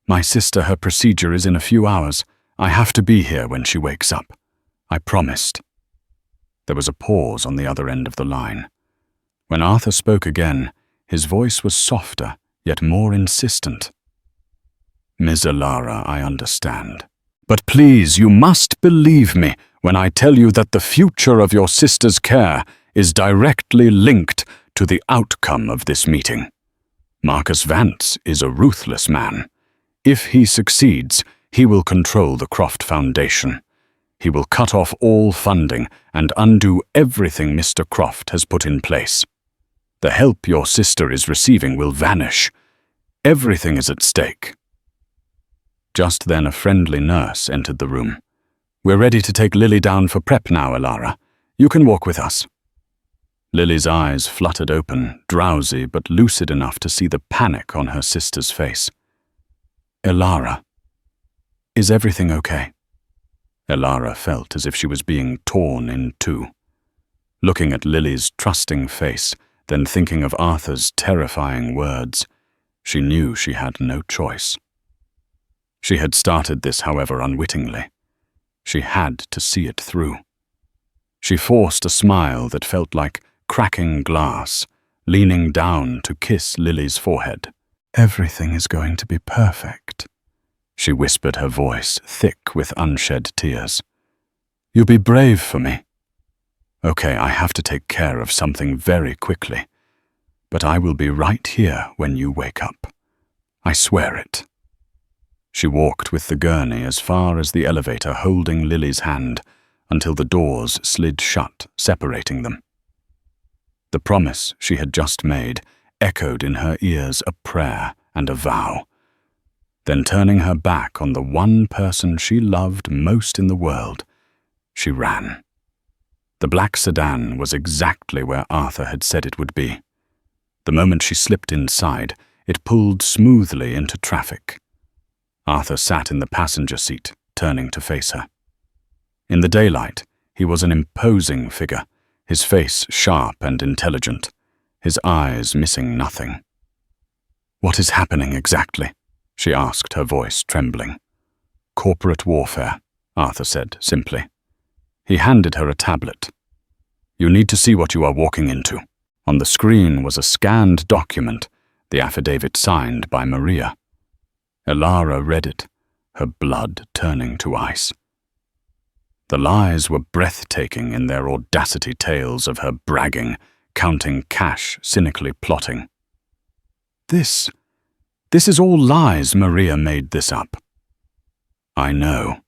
My sister, her procedure is in a few hours. I have to be here when she wakes up. I promised. There was a pause on the other end of the line. When Arthur spoke again, his voice was softer, yet more insistent. Ms. Alara, I understand. But please, you must believe me when I tell you that the future of your sister's care is directly linked to the outcome of this meeting. Marcus Vance is a ruthless man. If he succeeds, he will control the Croft Foundation. He will cut off all funding and undo everything Mr. Croft has put in place. The help your sister is receiving will vanish. Everything is at stake. Just then a friendly nurse entered the room. We're ready to take Lily down for prep now, Alara. You can walk with us. Lily's eyes fluttered open, drowsy but lucid enough to see the panic on her sister's face. Alara, is everything okay? Alara felt as if she was being torn in two. Looking at Lily's trusting face, then thinking of Arthur's terrifying words, she knew she had no choice. She had started this, however, unwittingly. She had to see it through. She forced a smile that felt like cracking glass, leaning down to kiss Lily's forehead. Everything is going to be perfect, she whispered, her voice thick with unshed tears. You be brave for me. Okay, I have to take care of something very quickly, but I will be right here when you wake up. I swear it. She walked with the gurney as far as the elevator, holding Lily's hand, until the doors slid shut, separating them. The promise she had just made echoed in her ears, a prayer and a vow. Then, turning her back on the one person she loved most in the world, she ran. The black sedan was exactly where Arthur had said it would be. The moment she slipped inside, it pulled smoothly into traffic. Arthur sat in the passenger seat, turning to face her. In the daylight, he was an imposing figure, his face sharp and intelligent, his eyes missing nothing. What is happening exactly? She asked, her voice trembling. Corporate warfare, Arthur said simply. He handed her a tablet. You need to see what you are walking into. On the screen was a scanned document, the affidavit signed by Maria. Alara read it, her blood turning to ice. The lies were breathtaking in their audacity tales of her bragging, counting cash, cynically plotting. This is all lies. Maria made this up. I know,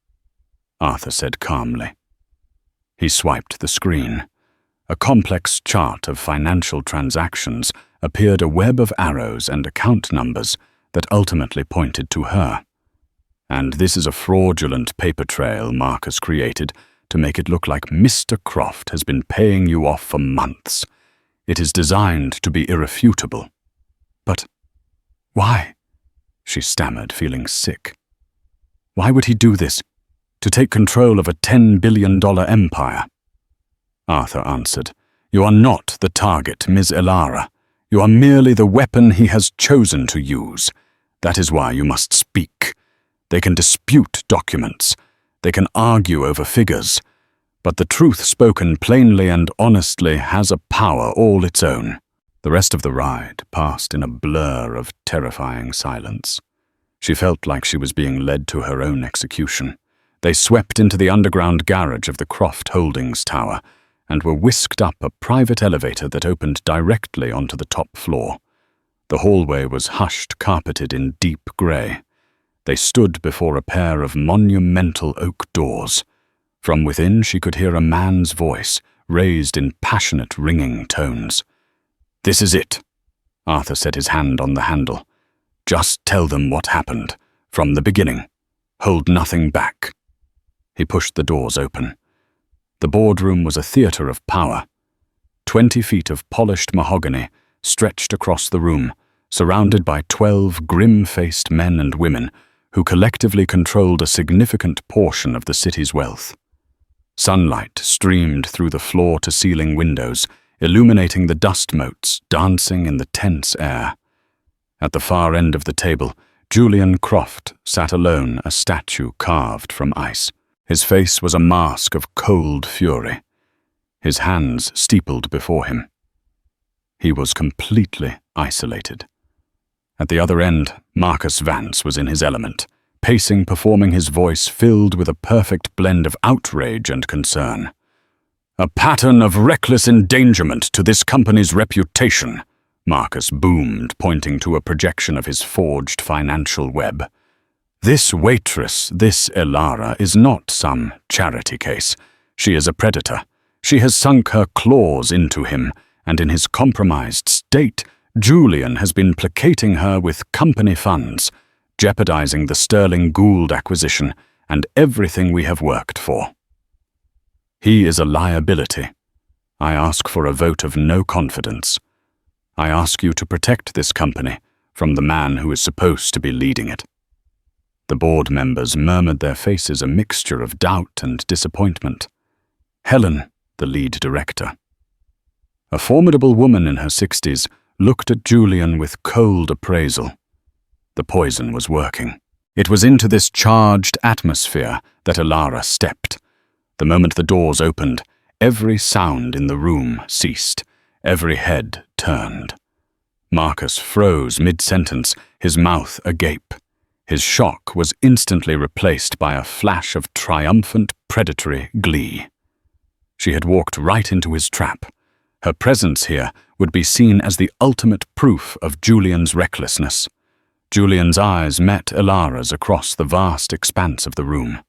Arthur said calmly. He swiped the screen. A complex chart of financial transactions appeared, a web of arrows and account numbers that ultimately pointed to her. And this is a fraudulent paper trail Marcus created to make it look like Mr. Croft has been paying you off for months. It is designed to be irrefutable. But why? She stammered, feeling sick. Why would he do this? To take control of a $10 billion empire? Arthur answered, You are not the target, Ms. Alara. You are merely the weapon he has chosen to use. That is why you must speak. They can dispute documents. They can argue over figures. But the truth spoken plainly and honestly has a power all its own. The rest of the ride passed in a blur of terrifying silence. She felt like she was being led to her own execution. They swept into the underground garage of the Croft Holdings Tower and were whisked up a private elevator that opened directly onto the top floor. The hallway was hushed, carpeted in deep grey. They stood before a pair of monumental oak doors. From within she could hear a man's voice, raised in passionate, ringing tones. "This is it." Arthur set his hand on the handle. "Just tell them what happened, from the beginning. Hold nothing back." He pushed the doors open. The boardroom was a theatre of power. 20 feet of polished mahogany stretched across the room, surrounded by 12 grim-faced men and women who collectively controlled a significant portion of the city's wealth. Sunlight streamed through the floor-to-ceiling windows, illuminating the dust motes dancing in the tense air. At the far end of the table, Julian Croft sat alone, a statue carved from ice. His face was a mask of cold fury. His hands steepled before him. He was completely isolated. At the other end, Marcus Vance was in his element, pacing, performing, his voice filled with a perfect blend of outrage and concern. "A pattern of reckless endangerment to this company's reputation," Marcus boomed, pointing to a projection of his forged financial web. "This Waitress, this Elara, is not some charity case. She is a predator. She has sunk her claws into him, and in his compromised state, Julian has been placating her with company funds, jeopardizing the Sterling Gould acquisition and everything we have worked for. He is a liability. I ask for a vote of no confidence. I ask you to protect this company from the man who is supposed to be leading it." The board members murmured, their faces a mixture of doubt and disappointment. Helen, the lead director, a formidable woman in her 60s, looked at Julian with cold appraisal. The poison was working. It was into this charged atmosphere that Elara stepped. The moment the doors opened, every sound in the room ceased. Every head turned. Marcus froze mid-sentence, his mouth agape. His shock was instantly replaced by a flash of triumphant, predatory glee. She had walked right into his trap. Her presence here would be seen as the ultimate proof of Julian's recklessness. Julian's eyes met Elara's across the vast expanse of the room.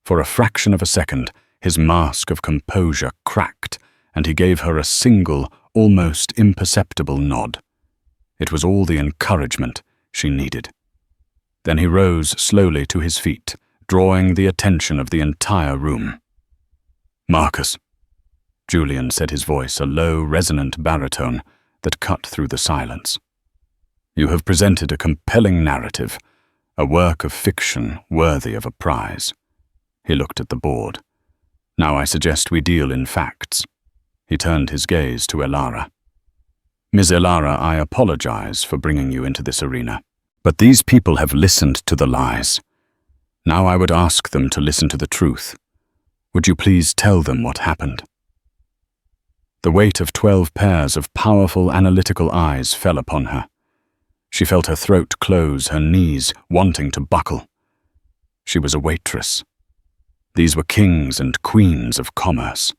For a fraction of a second, his mask of composure cracked, and he gave her a single, almost imperceptible nod. It was all the encouragement she needed. Then he rose slowly to his feet, drawing the attention of the entire room. "Marcus," Julian said, his voice a low, resonant baritone that cut through the silence. "You have presented a compelling narrative, a work of fiction worthy of a prize." He looked at the board. "Now I suggest we deal in facts." He turned his gaze to Elara. "Ms. Elara, I apologize for bringing you into this arena, but these people have listened to the lies. Now I would ask them to listen to the truth. Would you please tell them what happened?" The weight of 12 pairs of powerful, analytical eyes fell upon her. She felt her throat close, her knees wanting to buckle. She was a waitress. These were kings and queens of commerce.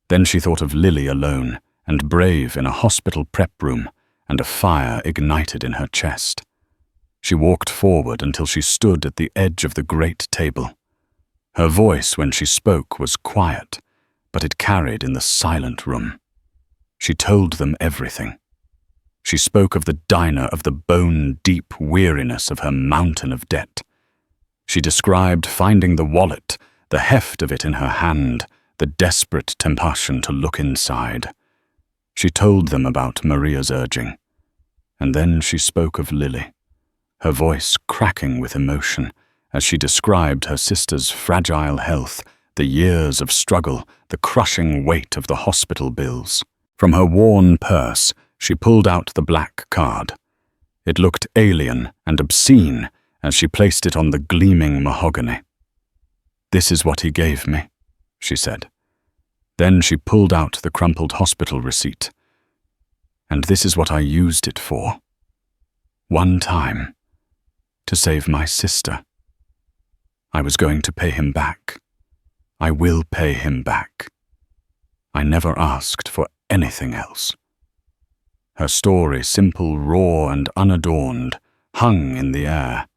Then she thought of Lily alone and brave in a hospital prep room, and a fire ignited in her chest. She walked forward until she stood at the edge of the great table. Her voice, when she spoke, was quiet, but it carried in the silent room. She told them everything. She spoke of the diner, of the bone-deep weariness of her mountain of debt. She described finding the wallet, the heft of it in her hand, the desperate temptation to look inside. She told them about Maria's urging. And then she spoke of Lily, her voice cracking with emotion as she described her sister's fragile health, the years of struggle, the crushing weight of the hospital bills. From her worn purse, she pulled out the black card. It looked alien and obscene as she placed it on the gleaming mahogany. "This is what he gave me," she said. Then she pulled out the crumpled hospital receipt. And this is what I used it for. One time, to save my sister. I was going to pay him back. I will pay him back. I never asked for anything else. Her story, simple, raw, and unadorned, hung in the air.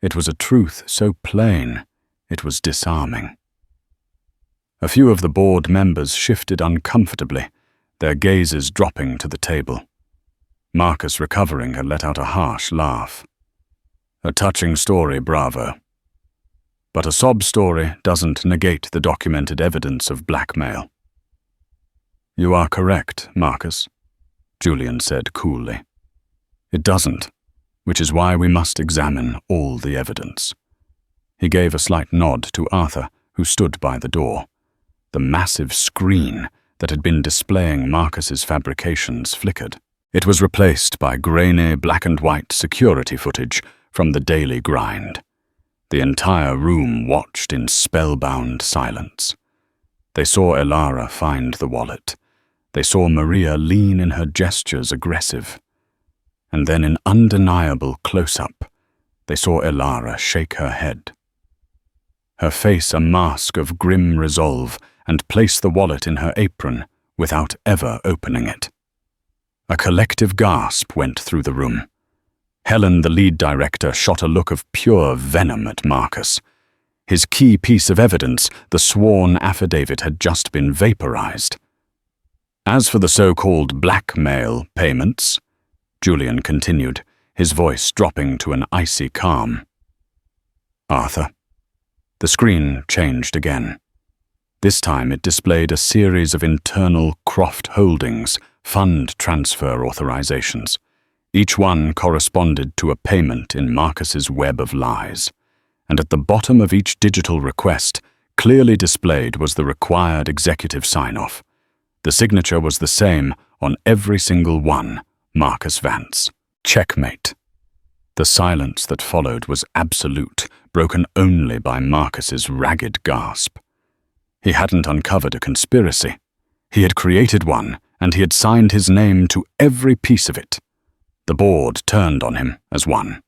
It was a truth so plain, it was disarming. A few of the board members shifted uncomfortably, their gazes dropping to the table. Marcus, recovering, had let out a harsh laugh. A touching story, bravo. But a sob story doesn't negate the documented evidence of blackmail. You are correct, Marcus, Julian said coolly. It doesn't, which is why we must examine all the evidence. He gave a slight nod to Arthur, who stood by the door. The massive screen that had been displaying Marcus's fabrications flickered. It was replaced by grainy black and white security footage from the daily grind. The entire room watched in spellbound silence. They saw Elara find the wallet. They saw Maria lean in her gestures aggressive. And then in undeniable close-up, they saw Elara shake her head. Her face a mask of grim resolve, and place the wallet in her apron without ever opening it. A collective gasp went through the room. Helen, the lead director, shot a look of pure venom at Marcus. His key piece of evidence, the sworn affidavit, had just been vaporized. As for the so-called blackmail payments, Julian continued, his voice dropping to an icy calm. Arthur. The screen changed again. This time it displayed a series of internal Croft Holdings fund transfer authorizations. Each one corresponded to a payment in Marcus's web of lies. And at the bottom of each digital request, clearly displayed, was the required executive sign-off. The signature was the same on every single one, Marcus Vance. Checkmate. The silence that followed was absolute, broken only by Marcus's ragged gasp. He hadn't uncovered a conspiracy. He had created one, and he had signed his name to every piece of it. The board turned on him as one.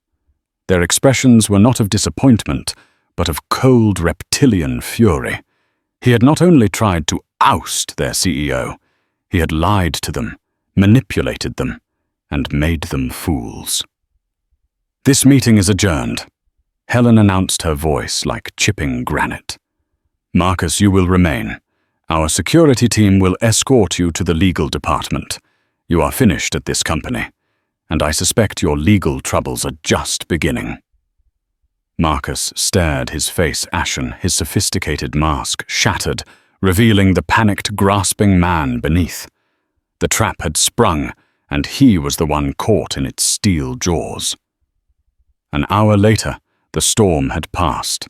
Their expressions were not of disappointment, but of cold reptilian fury. He had not only tried to oust their CEO, he had lied to them, manipulated them, and made them fools. This meeting is adjourned. Helen announced, her voice like chipping granite. Marcus, you will remain. Our security team will escort you to the legal department. You are finished at this company, and I suspect your legal troubles are just beginning. Marcus stared, his face ashen, his sophisticated mask shattered, revealing the panicked, grasping man beneath. The trap had sprung, and he was the one caught in its steel jaws. An hour later, the storm had passed.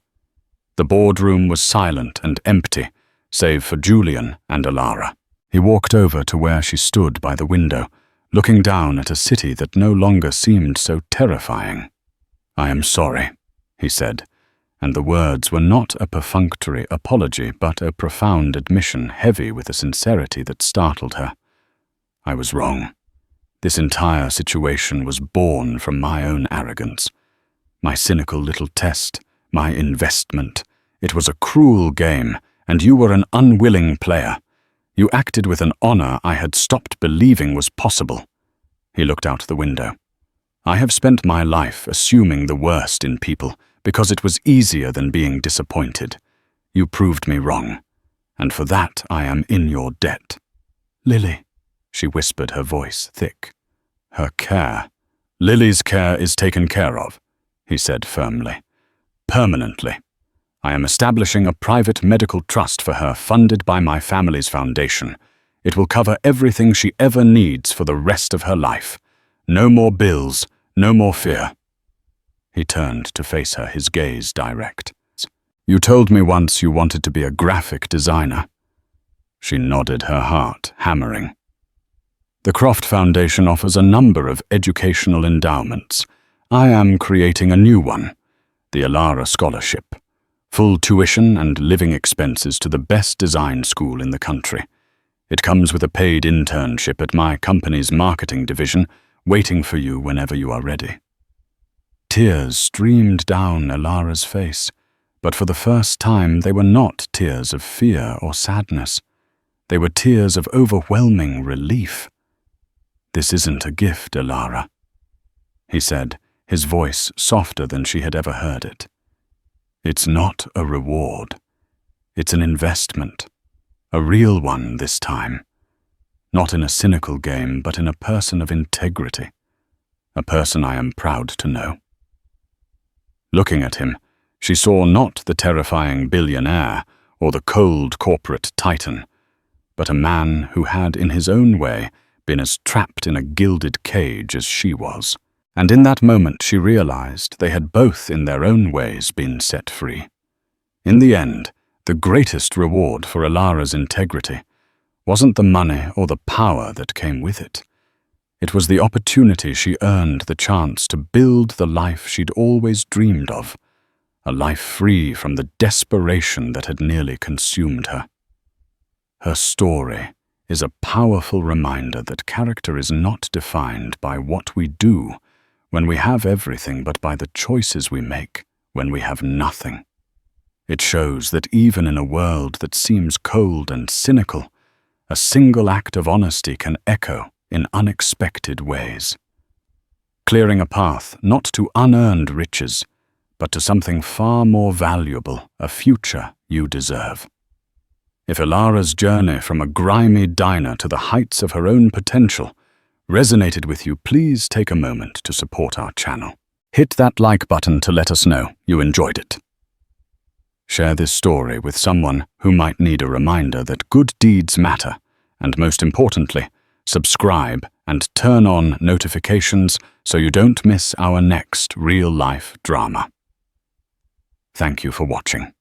The boardroom was silent and empty, save for Julian and Elara. He walked over to where she stood by the window, looking down at a city that no longer seemed so terrifying. I am sorry, he said, and the words were not a perfunctory apology, but a profound admission heavy with a sincerity that startled her. I was wrong. This entire situation was born from my own arrogance. My cynical little test, my investment. It was a cruel game, and you were an unwilling player. You acted with an honor I had stopped believing was possible. He looked out the window. I have spent my life assuming the worst in people because it was easier than being disappointed. You proved me wrong, and for that I am in your debt. Lily, she whispered, her voice thick. Her care. Lily's care is taken care of, he said firmly. Permanently. I am establishing a private medical trust for her funded by my family's foundation. It will cover everything she ever needs for the rest of her life. No more bills, no more fear. He turned to face her, his gaze direct. You told me once you wanted to be a graphic designer. She nodded, her heart hammering. The Croft Foundation offers a number of educational endowments. I am creating a new one, the Elara Scholarship. Full tuition and living expenses to the best design school in the country. It comes with a paid internship at my company's marketing division, waiting for you whenever you are ready." Tears streamed down Elara's face, but for the first time they were not tears of fear or sadness. They were tears of overwhelming relief. "This isn't a gift, Elara," he said, his voice softer than she had ever heard it. "It's not a reward. It's an investment. A real one this time. Not in a cynical game, but in a person of integrity. A person I am proud to know." Looking at him, she saw not the terrifying billionaire or the cold corporate titan, but a man who had, in his own way, been as trapped in a gilded cage as she was. And in that moment she realized they had both in their own ways been set free. In the end, the greatest reward for Elara's integrity wasn't the money or the power that came with it. It was the opportunity she earned, the chance to build the life she'd always dreamed of, a life free from the desperation that had nearly consumed her. Her story is a powerful reminder that character is not defined by what we do when we have everything, but by the choices we make when we have nothing. It shows that even in a world that seems cold and cynical, a single act of honesty can echo in unexpected ways, clearing a path not to unearned riches, but to something far more valuable, a future you deserve. If Elara's journey from a grimy diner to the heights of her own potential resonated with you, please take a moment to support our channel. Hit that like button to let us know you enjoyed it. Share this story with someone who might need a reminder that good deeds matter, and most importantly, subscribe and turn on notifications so you don't miss our next real-life drama. Thank you for watching.